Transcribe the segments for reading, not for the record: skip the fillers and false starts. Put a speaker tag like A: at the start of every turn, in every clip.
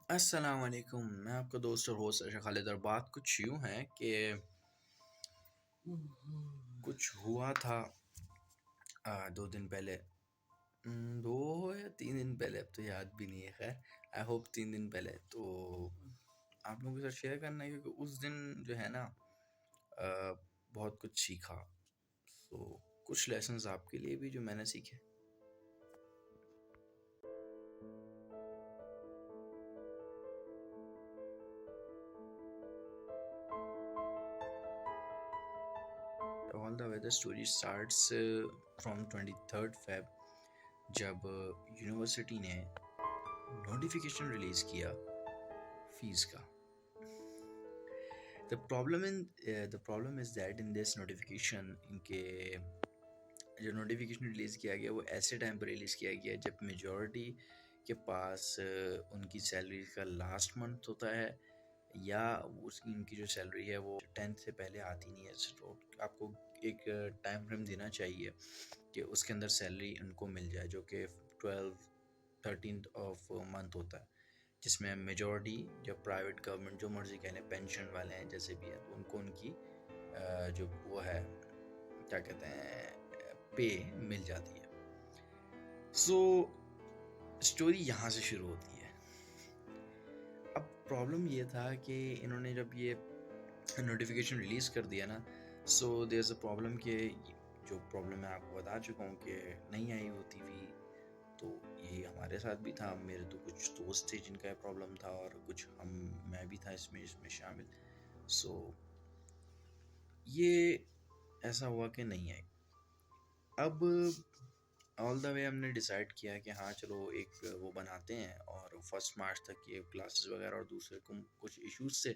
A: अस्सलाम वालेकुम। मैं आपका दोस्त और होस्ट अरशद खालिद और बात कुछ यूँ है कि कुछ हुआ था 2 दिन पहले। 2 या 3 दिन पहले, अब तो याद भी नहीं है। ख़ैर, आई होप 3 दिन पहले। तो आप लोगों के साथ शेयर करना है क्योंकि उस दिन जो है ना बहुत कुछ सीखा। सो कुछ लेसन्स आपके लिए भी जो मैंने सीखे। All the way the story starts from 23rd Feb, जब यूनिवर्सिटी ने नोटिफिकेशन रिलीज़ किया फीस का। The problem is that in this notification, इनके जो नोटिफिकेशन रिलीज़ किया गया वो ऐसे टाइम पर रिलीज़ किया गया जब मेजॉरिटी के पास उनकी सैलरी का लास्ट मंथ होता है, या उसकी इनकी जो सैलरी है वो 10th से पहले आती नहीं है। तो आपको एक टाइम फ्रेम देना चाहिए कि उसके अंदर सैलरी उनको मिल जाए, जो कि 13th ऑफ मंथ होता है, जिसमें मेजॉरिटी जब प्राइवेट गवर्नमेंट जो मर्जी कह लें पेंशन वाले हैं जैसे भी है, तो उनको उनकी जो वो है क्या कहते हैं पे मिल जाती है। सो स्टोरी यहाँ से शुरू होती है। अब प्रॉब्लम ये था कि इन्होंने जब ये नोटिफिकेशन रिलीज़ कर दिया ना, so there is a problem कि जो प्रॉब्लम मैं आपको बता चुका हूँ कि नहीं आई होती थी। तो ये हमारे साथ भी था। मेरे तो कुछ दोस्त थे जिनका ये प्रॉब्लम था और कुछ मैं भी था इसमें शामिल। सो ये ऐसा हुआ कि नहीं आई। अब ऑल द वे हमने डिसाइड किया कि हाँ चलो एक वो बनाते हैं, और 1 मार्च तक ये क्लासेस वगैरह और दूसरे कुछ इश्यूज से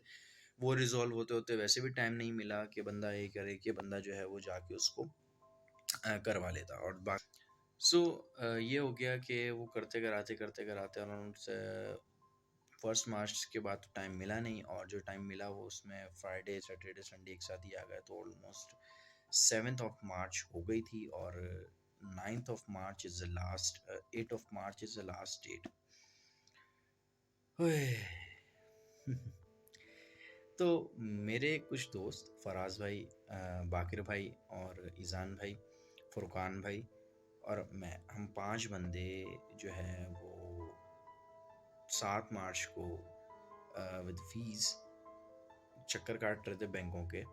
A: वो रिजॉल्व होते होते वैसे भी टाइम नहीं मिला कि बंदा ये करे कि बंदा जो है वो जाके उसको करवा लेता। और बाकी ये हो गया कि वो करते कराते और उनसे 1 मार्च के बाद तो टाइम मिला नहीं, और जो टाइम मिला वो उसमें फ्राइडे सैटरडे संडे एक साथ ही आ गया। तो ऑलमोस्ट 7th ऑफ मार्च हो गई थी, और 9th of March is the last 8th of March is the last date. तो मेरे कुछ दोस्त फराज भाई, बाकिर भाई और ईज़ान भाई, फुरकान भाई और मैं, हम 5 बंदे जो है वो 7 मार्च को विद फीस चक्कर काट रहे थे बैंकों के,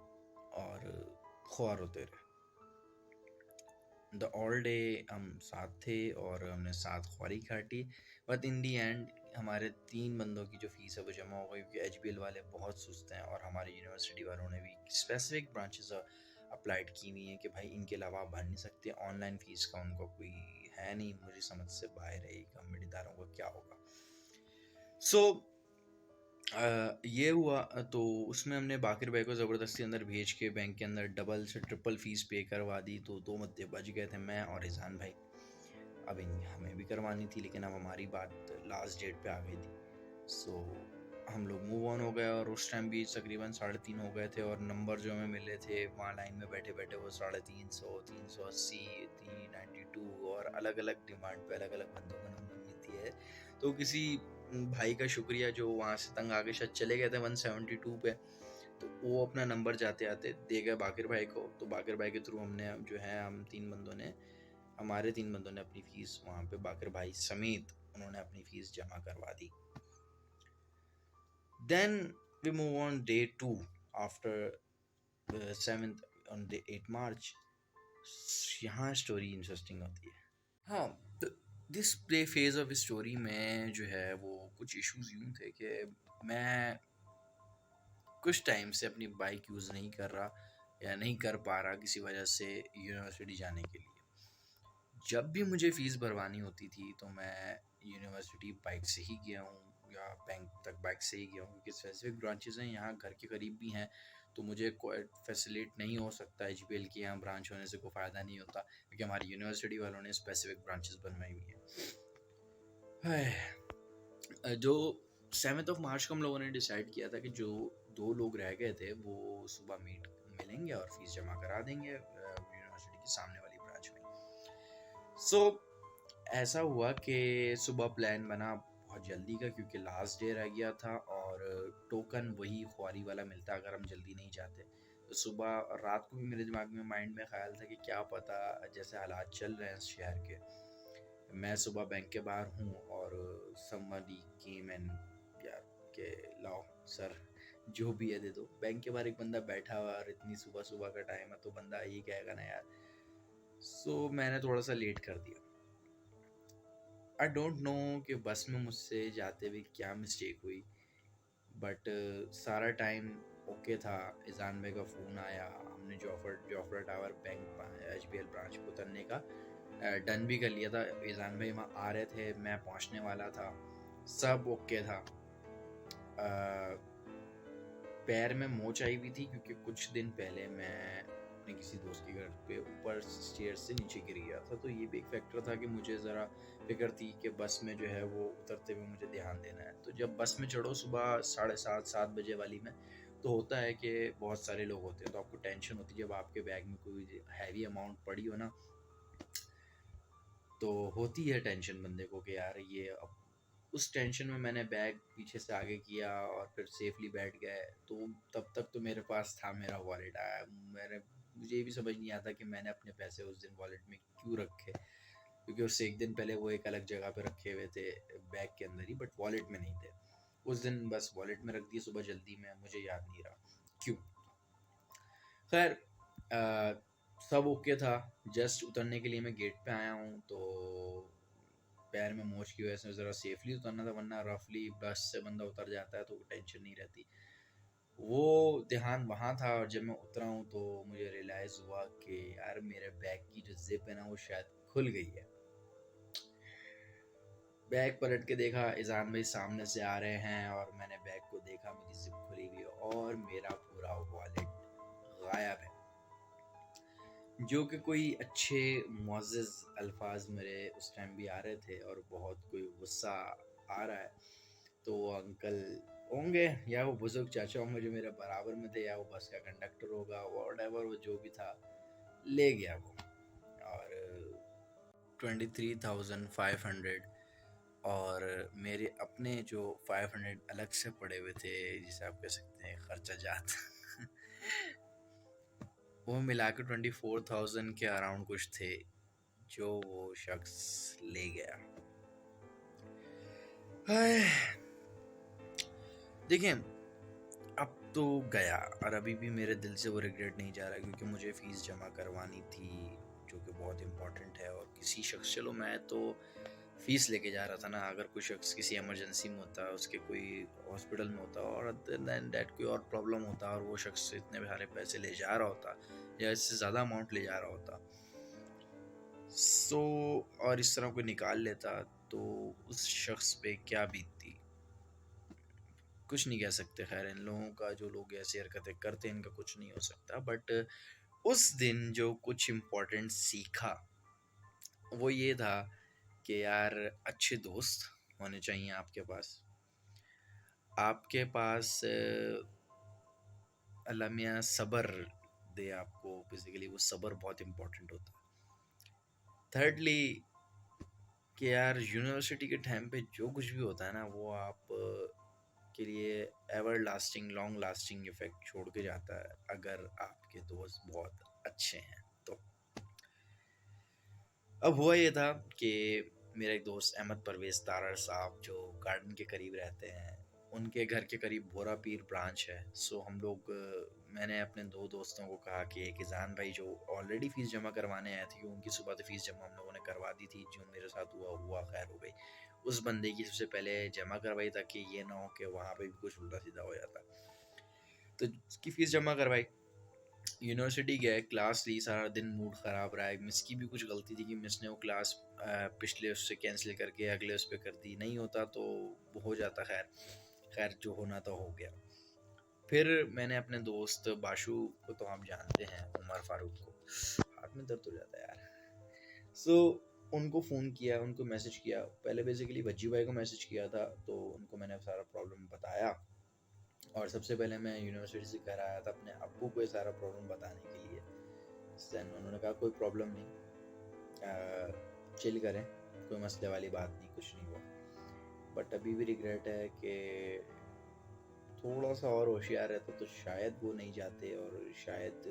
A: और ख्वार होते रहे। द ऑल डे हम साथ थे और हमने साथ ख्वारी काटी। बट इन दी एंड हमारे 3 बंदों की जो फ़ीस है वो जमा हो गई, क्योंकि एचबीएल वाले बहुत सुस्त हैं, और हमारी यूनिवर्सिटी वालों ने भी स्पेसिफिक ब्रांचेस अप्लाइड की हुई हैं कि भाई इनके अलावा आप भर नहीं सकते। ऑनलाइन फ़ीस का उनको कोई है नहीं, मुझे समझ से बाहर है गवर्नमेंट इदारों का क्या होगा। सो ये हुआ। तो उसमें हमने बाकिर भाई को ज़बरदस्ती अंदर भेज के बैंक के अंदर डबल से ट्रिपल फीस पे करवा दी। तो 2 मद्दे बच गए थे, मैं और रिज़ान भाई। अब हमें भी करवानी थी, लेकिन अब हमारी बात लास्ट डेट पे आ गई थी। सो हम लोग मूव ऑन हो गए, और उस टाइम भी तकरीबन 3:30 हो गए थे, और नंबर जो हमें मिले थे वहाँ लाइन में बैठे बैठे वो 350, 380, 392 और अलग अलग डिमांड पे अलग अलग बंदों का नंबर मिलती है। तो किसी भाई का शुक्रिया जो वहाँ से तंग आके शायद चले गए थे 172 पे, तो वो अपना नंबर जाते आते दे गए बाकिर भाई को। तो बाकिर भाई के थ्रू हमने जो है हमारे 3 बंदों ने अपनी फ़ीस वहाँ पे बाकिर भाई समेत उन्होंने अपनी फ़ीस जमा करवा दी। Then we move on day 2 after 7th on day 8 March. यहाँ स्टोरी इंटरेस्टिंग होती है। हाँ, तो this play phase of story में जो है वो कुछ इश्यूज यूँ थे कि मैं कुछ टाइम से अपनी बाइक यूज़ नहीं कर रहा या नहीं कर पा रहा किसी वजह से यूनिवर्सिटी जाने के लिए। जब भी मुझे फ़ीस भरवानी होती थी तो मैं यूनिवर्सिटी बाइक से ही गया हूँ, या बैंक तक बाइक से ही गया हूँ, क्योंकि स्पेसिफिक ब्रांचेज़ हैं यहाँ घर के करीब भी हैं। तो मुझे कोई फैसिलिट नहीं हो सकता एचबीएल की यहाँ ब्रांच होने से कोई फ़ायदा नहीं होता, क्योंकि हमारी यूनिवर्सिटी वालों ने स्पेसिफिक ब्रांचेस बनवाई हुई हैं। जो 7th ऑफ मार्च को हम लोगों ने डिसाइड किया था कि जो 2 लोग रह गए थे वो सुबह मिलेंगे और फीस जमा करा देंगे यूनिवर्सिटी के सामने वाली ब्रांच में। सो ऐसा हुआ कि सुबह प्लान बना, बहुत जल्दी का, क्योंकि लास्ट डे रह गया था और टोकन वही ख्वारी वाला मिलता अगर हम जल्दी नहीं जाते। तो सुबह और रात को भी मेरे दिमाग में माइंड में ख्याल था कि क्या पता, जैसे हालात चल रहे हैं इस शहर के, मैं सुबह बैंक के बाहर हूँ और समबडी केम एंड यार के लाओ सर जो भी है दे दो। बैंक के बाहर एक बंदा बैठा हुआ और इतनी सुबह सुबह का टाइम है तो बंदा यही कहेगा ना यार। सो मैंने थोड़ा सा लेट कर दिया। आई डोंट नो कि बस में मुझसे जाते हुए क्या मिस्टेक हुई, बट सारा टाइम ओके था। ईजान भाई का फ़ोन आया, हमने जोफर टावर बैंक HBL ब्रांच को उतरने का डन भी कर लिया था। ईजान भाई वहाँ आ रहे थे, मैं पहुँचने वाला था, सब ओके था। पैर में मोच आई हुई थी क्योंकि कुछ दिन पहले मैं अपने किसी दोस्त के घर पे ऊपर स्टेयर से नीचे गिर गया था। तो ये भी एक फैक्टर था कि मुझे ज़रा फिक्र थी कि बस में जो है वो उतरते हुए मुझे ध्यान देना है। तो जब बस में चढ़ो सुबह 7:30-7 बजे वाली में, तो होता है कि बहुत सारे लोग होते हैं तो आपको टेंशन होती है। जब आपके बैग में कोई हैवी अमाउंट पड़ी हो ना, तो होती है टेंशन बंदे को कि यार ये अब। उस टेंशन में मैंने बैग पीछे से आगे किया और फिर सेफली बैठ गए। तो तब तक तो मेरे पास था मेरा वॉलेट। आया मुझे ये भी समझ नहीं आता कि मैंने अपने पैसे उस दिन वॉलेट में क्यों रखे, क्योंकि उससे एक दिन पहले वो एक अलग जगह पे रखे हुए थे बैग के अंदर ही, बट वॉलेट में नहीं थे। उस दिन बस वॉलेट में रख दिए सुबह जल्दी में, मुझे याद नहीं रहा क्यों। खैर सब ओके था। जस्ट उतरने के लिए मैं गेट पे आया हूँ तो पैर में मोच की वजह से ज़रा सेफली उतरना था, वरना रफली बस से बंदा उतर जाता है तो टेंशन नहीं रहती। वो ध्यान वहाँ था और जब मैं उतरा हूँ तो मुझे रियलाइज़ हुआ कि यार मेरे बैग की जो जिप है ना वो शायद खुल गई है। बैग पलट के देखा, ईजान भाई सामने से आ रहे हैं और मैंने बैग को देखा, मेरी जिप खुली हुई है और मेरा पूरा वॉलेट गायब है। जो कि कोई अच्छे मुअज़्ज़ज़ अल्फाज मेरे उस टाइम भी आ रहे थे और बहुत कोई गुस्सा आ रहा है। तो वो अंकल होंगे या वो बुजुर्ग चाचा होंगे जो मेरे बराबर में थे, या वो बस का कंडक्टर होगा, व्हाटएवर वो जो भी था, ले गया वो। और 23,500 और मेरे अपने जो 500 अलग से पड़े हुए थे, जिसे आप कह सकते हैं खर्चा जात वो मिला के 24,000 के अराउंड कुछ थे जो वो शख्स ले गया। देखें, अब तो गया और अभी भी मेरे दिल से वो रिग्रेट नहीं जा रहा, क्योंकि मुझे फ़ीस जमा करवानी थी जो कि बहुत इम्पोर्टेंट है। और किसी शख्स, चलो मैं तो फ़ीस लेके जा रहा था ना, अगर कोई शख्स किसी इमरजेंसी में होता, उसके कोई हॉस्पिटल में होता और दैन दैट कोई और प्रॉब्लम होता और वो शख्स इतने सारे पैसे ले जा रहा होता या इससे ज़्यादा अमाउंट ले जा रहा होता, सो और इस तरह कोई निकाल लेता, तो उस शख्स पे क्या बीतती कुछ नहीं कह सकते। खैर, इन लोगों का, जो लोग ऐसी हरकतें करते हैं, इनका कुछ नहीं हो सकता। बट उस दिन जो कुछ इम्पोर्टेंट सीखा वो ये था कि यार अच्छे दोस्त होने चाहिए आपके पास। आपके पास अल्लाह मियाँ सब्र दे आपको, बेसिकली वो सब्र बहुत इम्पोर्टेंट होता है। थर्डली कि यार यूनिवर्सिटी के टाइम पे जो कुछ भी होता है ना, वो आप के लिए ever lasting, long lasting effect छोड़ के जाता है अगर आपके दोस्त बहुत अच्छे हैं तो। अब हुआ ये था कि मेरा एक दोस्त अहमद परवेज़ तारड़ साहब जो गार्डन के करीब रहते हैं, उनके घर के करीब भोरा पीर ब्रांच है। सो हम लोग मैंने अपने 2 दोस्तों को कहा कि एक ईज़ान भाई जो ऑलरेडी फ़ीस जमा करवाने आए थे, उनकी सुबह तो फ़ीस जमा हम लोगों ने करवा दी थी, जो मेरे साथ हुआ खैर हो गई। उस बंदे की सबसे पहले जमा करवाई ताकि ये ना हो कि वहाँ पे भी कुछ उल्टा-सीधा हो जाता। तो उसकी फ़ीस जमा करवाई, यूनिवर्सिटी गए, क्लास ली, सारा दिन मूड ख़राब रहा। मिस की भी कुछ गलती थी कि मिस ने वो क्लास पिछले उससे कैंसिल करके अगले उस पे कर दी, नहीं होता तो हो जाता। खैर जो होना तो हो गया। फिर मैंने अपने दोस्त बाशु को, तो आप जानते हैं, उमर फारूक को, हाथ में दर्द हो जाता है यार। सो उनको फ़ोन किया, उनको मैसेज किया। पहले बेसिकली भज्जी भाई को मैसेज किया था, तो उनको मैंने सारा प्रॉब्लम बताया और सबसे पहले मैं यूनिवर्सिटी से घर आया था अपने अब्बू को ये सारा प्रॉब्लम बताने के लिए। दैन उन्होंने कहा कोई प्रॉब्लम नहीं, चिल करें, कोई मसले वाली बात नहीं, कुछ नहीं हुआ। बट अभी भी रिग्रेट है कि थोड़ा सा और होशियार रहता तो शायद वो नहीं जाते, और शायद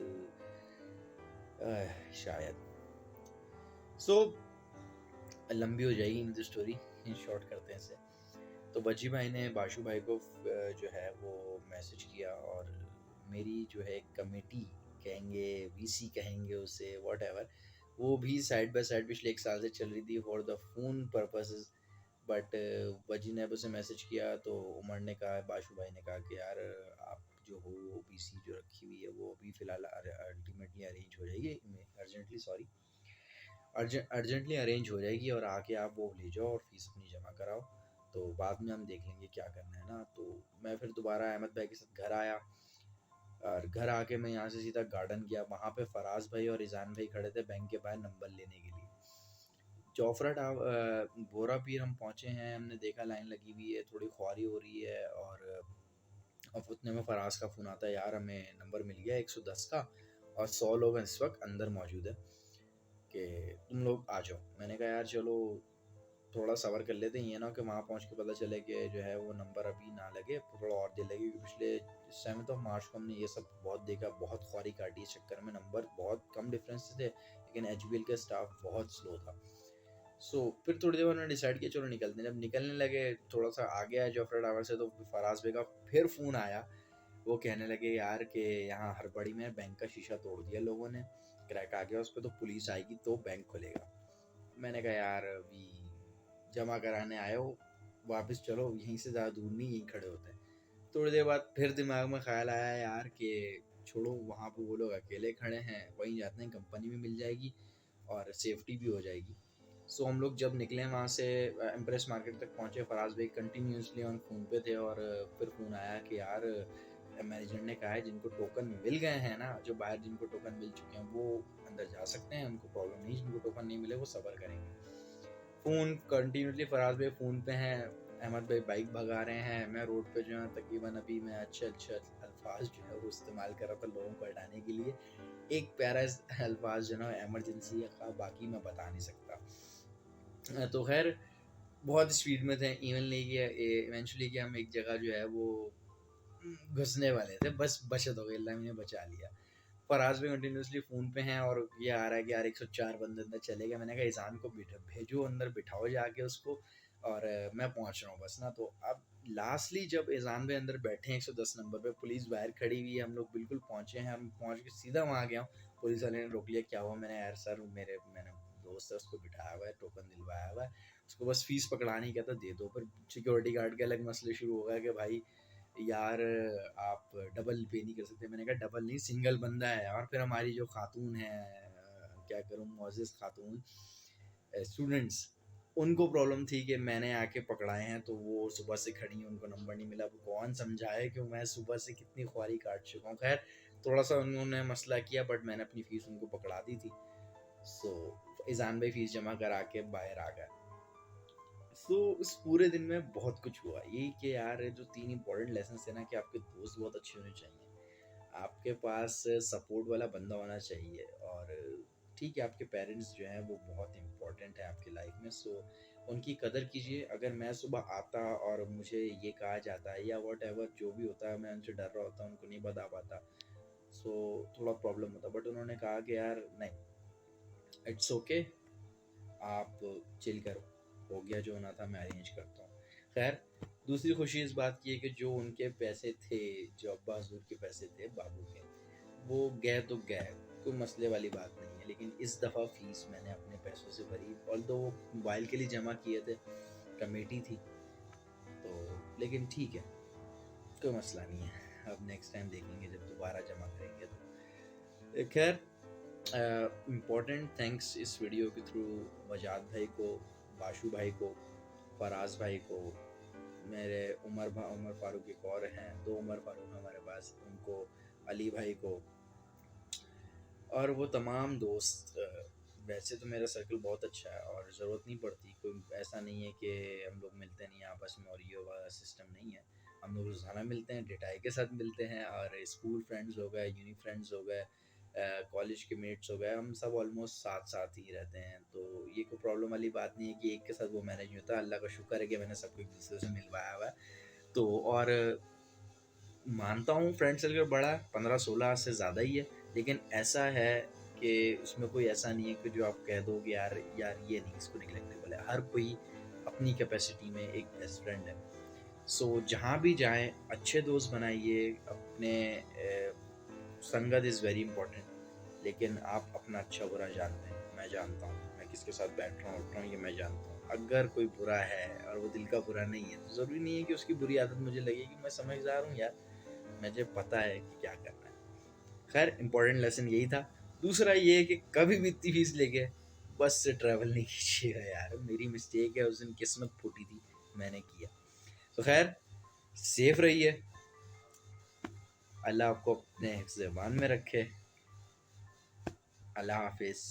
A: सो लंबी हो जाएगी इन स्टोरी, इन शॉर्ट करते हैं इसे। तो बज्जी भाई ने बाशु भाई को जो है वो मैसेज किया, और मेरी जो है कमेटी कहेंगे, वीसी कहेंगे उसे, वॉट एवर, वो भी साइड बाय साइड पिछले 1 साल से चल रही थी for the phone purposes. But बज्जी ने उसे मैसेज किया तो उमर ने कहा, बाशु भाई ने कहा कि यार आप जो हो वीसी जो रखी हुई है वो अभी फ़िलहाल अल्टीमेटली अरेंज हो जाएगी, अर्जेंटली सॉरी अर्जेंटली अरेंज हो जाएगी, और आके आप वो ले जाओ और फीस अपनी जमा कराओ, तो बाद में हम देख लेंगे क्या करना है ना। तो मैं फिर दोबारा अहमद भाई के साथ घर आया, और घर आके मैं यहाँ से सीधा गार्डन गया। वहाँ पे फराज भाई और इजान भाई खड़े थे बैंक के बाहर नंबर लेने के लिए। जोफ्रा बोरा पीर हम पहुँचे हैं, हमने देखा लाइन लगी हुई है, थोड़ी ख्वारी हो रही है, और अब उतने में फराज का फ़ोन आता है, यार हमें नंबर मिल गया 110 का, और 100 लोग इस वक्त अंदर मौजूद है कि तुम लोग आ जाओ। मैंने कहा यार चलो थोड़ा सबर कर लेते हैं, ये ना कि वहाँ पहुँच के पता चले कि जो है वो नंबर अभी ना लगे, थोड़ा और देर लगेगी। पिछले 7 मार्च को हमने ये सब बहुत देखा, बहुत ख्वारी काटी इस चक्कर में, नंबर बहुत कम डिफरेंस थे, लेकिन एचबीएल का स्टाफ बहुत स्लो था। फिर थोड़ी देर बाद मैंने डिसाइड किया चलो निकलते हैं। जब निकलने लगे थोड़ा सा आगे आया जोफ्रा टावर से, तो फराज भाई का फिर फ़ोन आया। वो कहने लगे यार कि यहाँ हड़बड़ी में बैंक का शीशा तोड़ दिया लोगों ने, क्रैक आ गया उस पर, तो पुलिस आएगी तो बैंक खुलेगा। मैंने कहा यार अभी जमा कराने आए हो, वापस चलो, यहीं से ज़्यादा दूर नहीं, यहीं खड़े होते हैं। थोड़ी देर बाद फिर दिमाग में ख्याल आया यार कि छोड़ो, वहाँ पे वो लोग अकेले खड़े हैं, वहीं जाते हैं, कंपनी में मिल जाएगी और सेफ्टी भी हो जाएगी। हम लोग जब निकले वहाँ से एम्प्रेस मार्केट तक पहुँचे, फराज भाई कंटिन्यूसली ऑन फ़ोन पे थे, और फिर फ़ोन आया कि यार मैनेजर ने कहा है जिनको टोकन मिल गए हैं ना, जो बाहर जिनको टोकन मिल चुके हैं वो अंदर जा सकते हैं, उनको प्रॉब्लम नहीं, जिनको टोकन नहीं मिले वो सबर करेंगे। फ़ोन कंटिन्यूसली फराज भाई फ़ोन पे हैं, अहमद भाई बाइक भगा रहे हैं, मैं रोड पे जो है तकरीबन अभी मैं अच्छे अच्छे अल्फाज जो है वो इस्तेमाल कर रहा था लोगों को हटाने के लिए। एक प्यारा अल्फाज जो है एमरजेंसी का, बाकी मैं बता नहीं सकता। तो खैर बहुत स्पीड में थे, इवेंचुअली कि हम एक जगह जो है वो घुसने वाले थे, बस बचत हो गई, अल्लाह ने बचा लिया। फराज भी कंटिन्यूसली फ़ोन पे हैं, और ये आ रहा है कि यार 104 बंदे अंदर चले गए। मैंने कहा ईजान को भेजो अंदर, बिठाओ जाके उसको, और मैं पहुंच रहा हूँ बस ना। तो अब लास्टली जब ईजान भाई अंदर बैठे हैं 110 नंबर पे, पुलिस बाहर खड़ी हुई है, हम लोग बिल्कुल पहुंचे हैं, हम पहुंच के सीधा वहाँ गया हूँ, पुलिस वाले ने रोक लिया, क्या हुआ? मैंने यार सर मैंने दोस्त है उसको बिठाया हुआ है, टोकन दिलवाया हुआ है, उसको बस फीस पकड़ानी क्या था, दे दो। फिर सिक्योरिटी गार्ड के अलग मसले शुरू हो गया कि भाई यार आप डबल पे नहीं कर सकते। मैंने कहा डबल नहीं, सिंगल बंदा है। और फिर हमारी जो खातून है, क्या करूँ, मोअज़्ज़िज़ खातून स्टूडेंट्स, उनको प्रॉब्लम थी कि मैंने आके पकड़ाए हैं, तो वो सुबह से खड़ी हैं, उनको नंबर नहीं मिला। अब कौन समझाए कि मैं सुबह से कितनी ख्वारी काट चुका हूँ। खैर थोड़ा सा उन्होंने मसला किया, बट मैंने अपनी फ़ीस उनको पकड़ा दी थी। ईज़ान भाई फ़ीस जमा करा के बाहर आ गए। उस पूरे दिन में बहुत कुछ हुआ, यही कि यार जो 3 इंपॉर्टेंट लेसन थे ना, कि आपके दोस्त बहुत अच्छे होने चाहिए, आपके पास सपोर्ट वाला बंदा होना चाहिए, और ठीक है आपके पेरेंट्स जो हैं वो बहुत इंपॉर्टेंट है आपकी लाइफ में। उनकी कदर कीजिए। अगर मैं सुबह आता और मुझे ये कहा जाता है या वॉट एवर जो भी होता है, मैं उनसे डर रहा होता, उनको नहीं बता पाता, थोड़ा प्रॉब्लम होता। बट उन्होंने कहा कि यार नहीं, इट्स ओके, आप चिल करो, हो गया जो होना था, मैं अरेंज करता हूँ। खैर दूसरी खुशी इस बात की है कि जो उनके पैसे थे, जो अब्बा हजूर के पैसे थे बाबू के, वो गए तो गए, कोई मसले वाली बात नहीं है। लेकिन इस दफ़ा फ़ीस मैंने अपने पैसों से भरी, ऑल्दो वो मोबाइल के लिए जमा किए थे, कमेटी थी तो, लेकिन ठीक है, कोई मसला नहीं है। अब नेक्स्ट टाइम देखेंगे जब दोबारा जमा करेंगे तो। खैर इम्पोर्टेंट थैंक्स इस वीडियो के थ्रू वजाद भाई को, बाशु भाई को, फराज भाई को, मेरे उमर फारूक एक और हैं, 2 उमर फारूक हमारे पास, उनको, अली भाई को, और वो तमाम दोस्त। वैसे तो मेरा सर्कल बहुत अच्छा है और ज़रूरत नहीं पड़ती, कोई ऐसा नहीं है कि हम लोग मिलते नहीं आपस में, और ये वाला सिस्टम नहीं है। हम लोग रोज़ाना मिलते हैं, डेटाई के साथ मिलते हैं, और स्कूल फ्रेंड्स हो गए, यूनी फ्रेंड्स हो गए, कॉलेज के मेट्स हो गए, हम सब ऑलमोस्ट साथ साथ ही रहते हैं, तो ये कोई प्रॉब्लम वाली बात नहीं है कि एक के साथ वो मैनेज नहीं होता। अल्लाह का शुक्र है कि मैंने सबको एक दूसरे से मिलवाया हुआ है। तो और मानता हूँ फ्रेंड सर्कल बड़ा 15-16 से ज़्यादा ही है, लेकिन ऐसा है कि उसमें कोई ऐसा नहीं है कि जो आप कह दो कि यार यार ये नहीं, इसको निगलेक्टेबल है। हर कोई अपनी कैपेसिटी में एक बेस्ट फ्रेंड है। सो जहाँ भी जाएं अच्छे दोस्त बनाइए। अपने संगत इज़ वेरी इंपॉर्टेंट, लेकिन आप अपना अच्छा बुरा जानते हैं। मैं जानता हूँ मैं किसके साथ बैठ रहा हूँ उठ रहा हूँ, ये मैं जानता हूँ। अगर कोई बुरा है और वो दिल का बुरा नहीं है, तो ज़रूरी नहीं है कि उसकी बुरी आदत मुझे लगेगी। मैं समझदार हूँ यार, मुझे पता है कि क्या करना है। खैर इंपॉर्टेंट लेसन यही था। दूसरा ये है कि कभी भी इतनी फीस लेके बस से ट्रैवल नहीं कीजिएगा यार, मेरी मिस्टेक है, उस दिन किस्मत फूटी थी, मैंने किया। तो खैर सेफ रहिए, अल्लाह आपको अपने हिफ्ज़-ए-मान में रखे। अल्लाह हाफिज़।